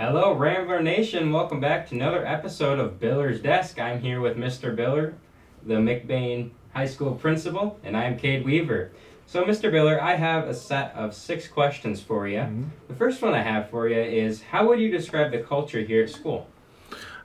Hello, Rambler Nation. Welcome back to another episode of Biller's Desk. I'm here with Mr. Biller, the McBain High School principal, and I'm Cade Weaver. So, Mr. Biller, I have a set of 6 questions for you. The first one I have for you is, how would you describe the culture here at school?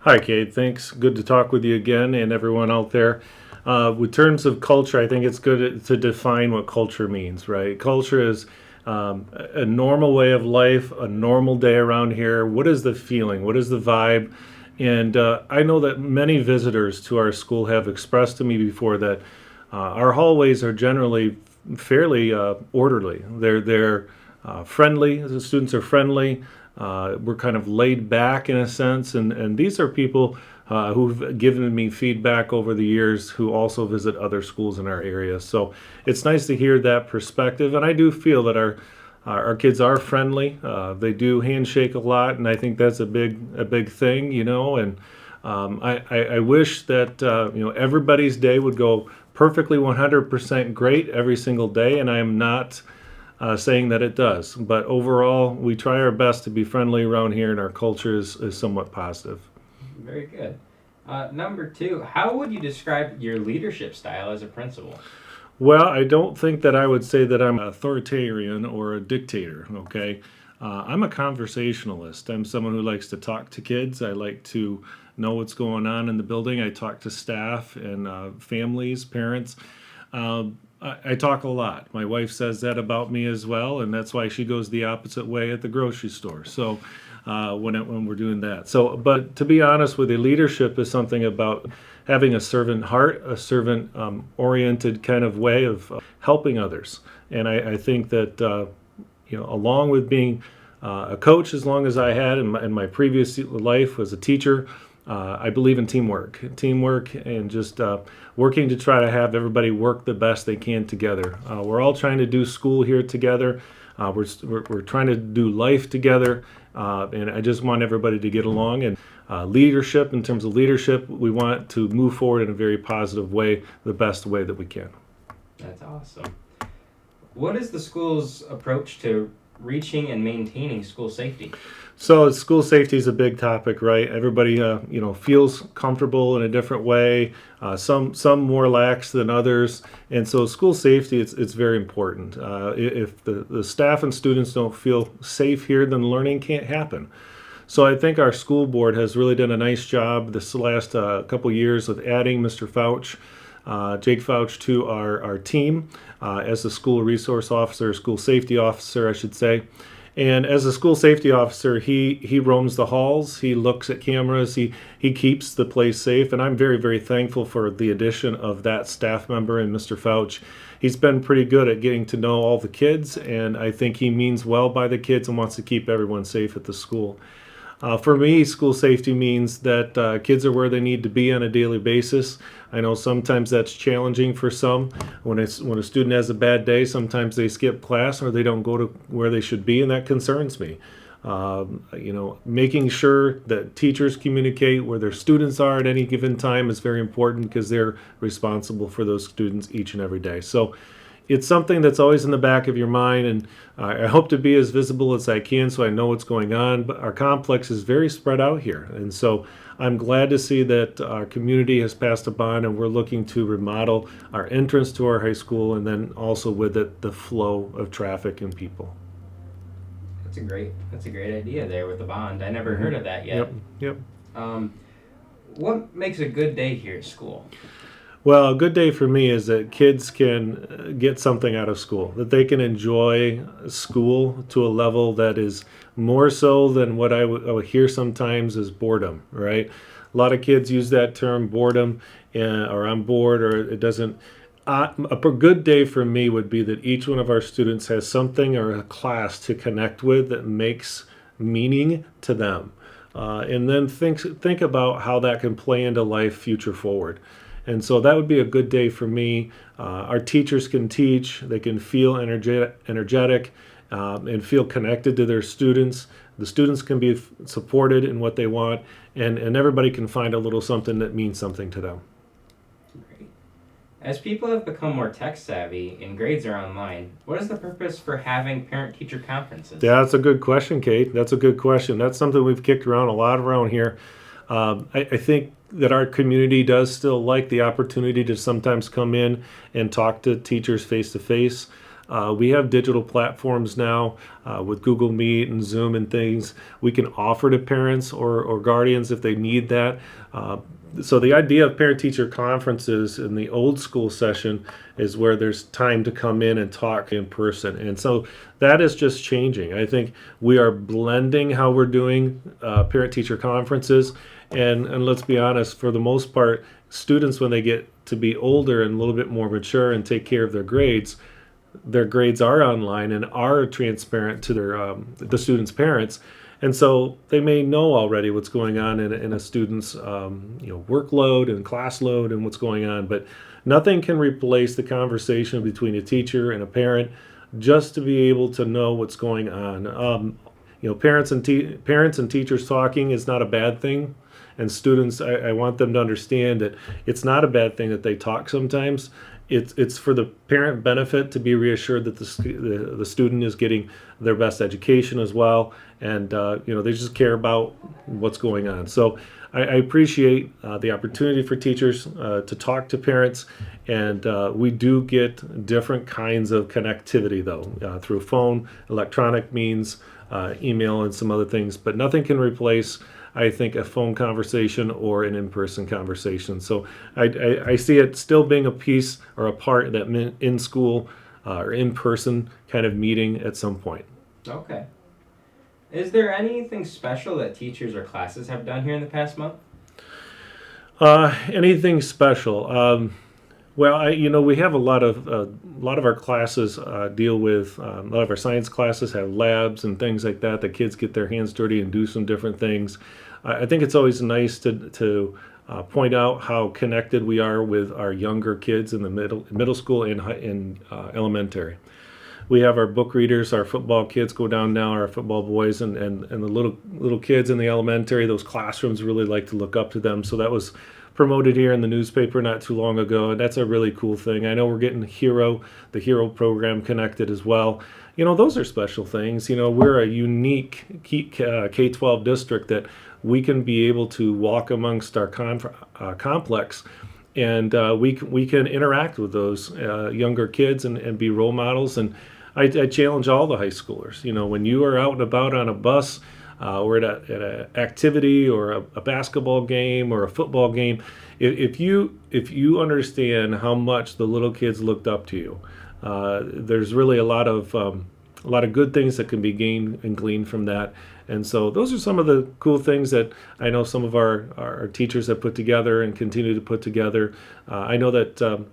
Hi, Kate. Thanks. Good to talk with you again and everyone out there. With terms of culture, I think it's good to define what culture means, right? Culture is a normal way of life, a normal day around here. What is the feeling? What is the vibe? And I know that many visitors to our school have expressed to me before that our hallways are generally fairly orderly. They're friendly. The students are friendly. We're kind of laid back in a sense, and these are people who've given me feedback over the years who also visit other schools in our area. So it's nice to hear that perspective, and I do feel that our kids are friendly. They do handshake a lot, and I think that's a big thing, And I wish that everybody's day would go perfectly 100% great every single day, and I am not saying that it does. But overall, we try our best to be friendly around here, and our culture is somewhat positive. Very good. Number two, how would you describe your leadership style as a principal? Well, I don't think that I would say that I'm an authoritarian or a dictator, okay? I'm a conversationalist. I'm someone who likes to talk to kids. I like to know what's going on in the building. I talk to staff and families, parents. I talk a lot. My wife says that about me as well, and that's why she goes the opposite way at the grocery store. So when we're doing that. So, but to be honest with you, leadership is something about having a servant heart, a servant oriented kind of way of helping others. And I think that along with being a coach, as long as I had in my previous life was a teacher. I believe in teamwork, and just working to try to have everybody work the best they can together. We're all trying to do school here together. We're trying to do life together, and I just want everybody to get along. And leadership, in terms of leadership, we want to move forward in a very positive way, the best way that we can. That's awesome. What is the school's approach to reaching and maintaining school safety? So school safety is a big topic, right? Everybody, feels comfortable in a different way. Some more lax than others, and so school safety it's very important. If the staff and students don't feel safe here, then learning can't happen. So I think our school board has really done a nice job this last couple years of adding Mr. Fouch, Jake Fouch, to our team as the school resource officer, school safety officer, I should say. And as a school safety officer, he roams the halls, he looks at cameras, he keeps the place safe, and I'm very, very thankful for the addition of that staff member and Mr. Fouch. He's been pretty good at getting to know all the kids, and I think he means well by the kids and wants to keep everyone safe at the school. For me, school safety means that kids are where they need to be on a daily basis. I know sometimes that's challenging for some. When a student has a bad day, sometimes they skip class or they don't go to where they should be, and that concerns me. Making sure that teachers communicate where their students are at any given time is very important because they're responsible for those students each and every day. So it's something that's always in the back of your mind, and I hope to be as visible as I can so I know what's going on. But our complex is very spread out here, and so I'm glad to see that our community has passed a bond, and we're looking to remodel our entrance to our high school, and then also with it the flow of traffic and people. That's a great idea there with the bond. I never heard of that yet. Yep. Um, what makes a good day here at school? Well, a good day for me is that kids can get something out of school, that they can enjoy school to a level that is more so than what I would hear sometimes is boredom, right? A lot of kids use that term boredom, or I'm bored, or it doesn't. A good day for me would be that each one of our students has something or a class to connect with that makes meaning to them. And then think about how that can play into life future forward. And so that would be a good day for me. Our teachers can teach, they can feel energetic and feel connected to their students. The students can be supported in what they want, and everybody can find a little something that means something to them. Great. As people have become more tech savvy and grades are online, what is the purpose for having parent-teacher conferences? Yeah, that's a good question, Kate. That's a good question. That's something we've kicked around a lot around here. I think that our community does still like the opportunity to sometimes come in and talk to teachers face to face. We have digital platforms now with Google Meet and Zoom and things we can offer to parents or guardians if they need that. So the idea of parent-teacher conferences in the old school session is where there's time to come in and talk in person. And so that is just changing. I think we are blending how we're doing parent-teacher conferences. And let's be honest, for the most part, students, when they get to be older and a little bit more mature and take care of their grades are online and are transparent to the students' parents. And so they may know already what's going on in a student's workload and class load and what's going on, but nothing can replace the conversation between a teacher and a parent just to be able to know what's going on. Parents and teachers talking is not a bad thing, and students, I want them to understand that it's not a bad thing that they talk sometimes. It's for the parent benefit to be reassured that the student is getting their best education as well, and they just care about what's going on. So I appreciate the opportunity for teachers to talk to parents, and we do get different kinds of connectivity though through phone, electronic means, email, and some other things. But nothing can replace, I think, a phone conversation or an in-person conversation. So I see it still being a piece or a part of that in school or in-person kind of meeting at some point. Okay. Is there anything special that teachers or classes have done here in the past month? Anything special? We have a lot of our classes deal with a lot of our science classes have labs and things like that. The kids get their hands dirty and do some different things. I think it's always nice to point out how connected we are with our younger kids in the middle school and elementary. We have our book readers, our football kids go down now, our football boys, and the little kids in the elementary. Those classrooms really like to look up to them. So that was promoted here in the newspaper not too long ago, and that's a really cool thing. I know we're getting the Hero program connected as well. Those are special things. We're a unique K-12 district that we can be able to walk amongst our complex, and we can interact with those younger kids and be role models. And I challenge all the high schoolers. When you are out and about on a bus or at an activity or a basketball game or a football game, if you understand how much the little kids looked up to you, there's really a lot of good things that can be gained and gleaned from that. And so those are some of the cool things that I know some of our teachers have put together and continue to put together. I know that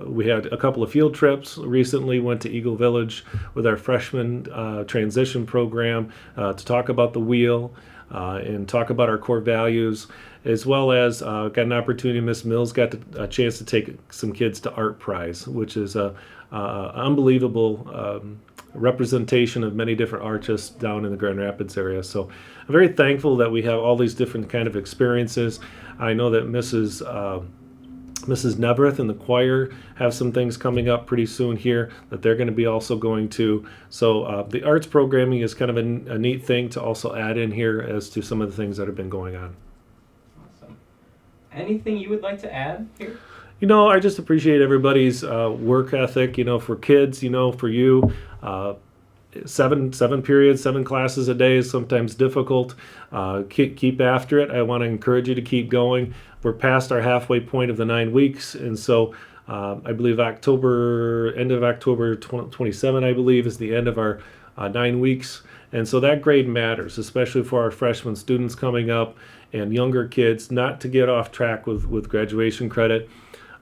we had a couple of field trips recently, went to Eagle Village with our freshman transition program to talk about the wheel and talk about our core values, as well as got an opportunity. Miss Mills got a chance to take some kids to Art Prize, which is a unbelievable representation of many different artists down in the Grand Rapids area. So I'm very thankful that we have all these different kind of experiences. I know that Mrs. Nebrith and the choir have some things coming up pretty soon here that they're going to be also going to. So the arts programming is kind of a neat thing to also add in here as to some of the things that have been going on. Awesome. Anything you would like to add here? I just appreciate everybody's work ethic, for kids, for you. 7 periods, 7 classes a day is sometimes difficult. Keep after it. I want to encourage you to keep going. We're past our halfway point of the 9 weeks, and so I believe end of October 27, I believe, is the end of our 9 weeks. And so that grade matters, especially for our freshman students coming up and younger kids, not to get off track with graduation credit.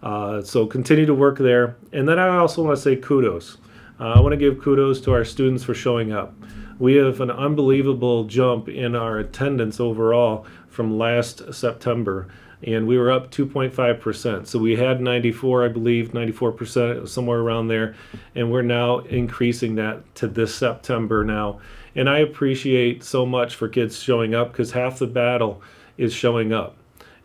So continue to work there. And then I also want to say kudos. I want to give kudos to our students for showing up. We have an unbelievable jump in our attendance overall from last September, and we were up 2.5%. So we had 94, I believe, 94%, somewhere around there, and we're now increasing that to this September now. And I appreciate so much for kids showing up, because half the battle is showing up.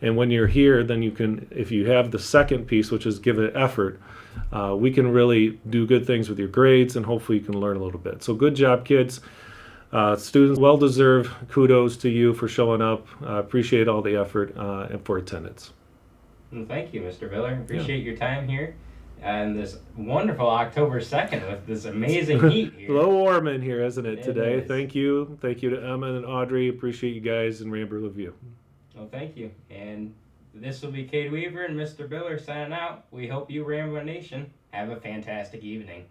And when you're here, then you can, if you have the second piece, which is give it effort, we can really do good things with your grades, and hopefully you can learn a little bit. So good job, kids. Students, well-deserved kudos to you for showing up. Appreciate all the effort and for attendance. Well, thank you, Mr. Biller. Appreciate your time here and this wonderful October 2nd with this amazing heat A here. little warm in here, isn't it, It today? is. Thank you. Thank you to Emma and Audrey. Appreciate you guys, and Ramber Review. Well, thank you. And this will be Cade Weaver and Mr. Biller signing out. We hope you, Rambo Nation, have a fantastic evening.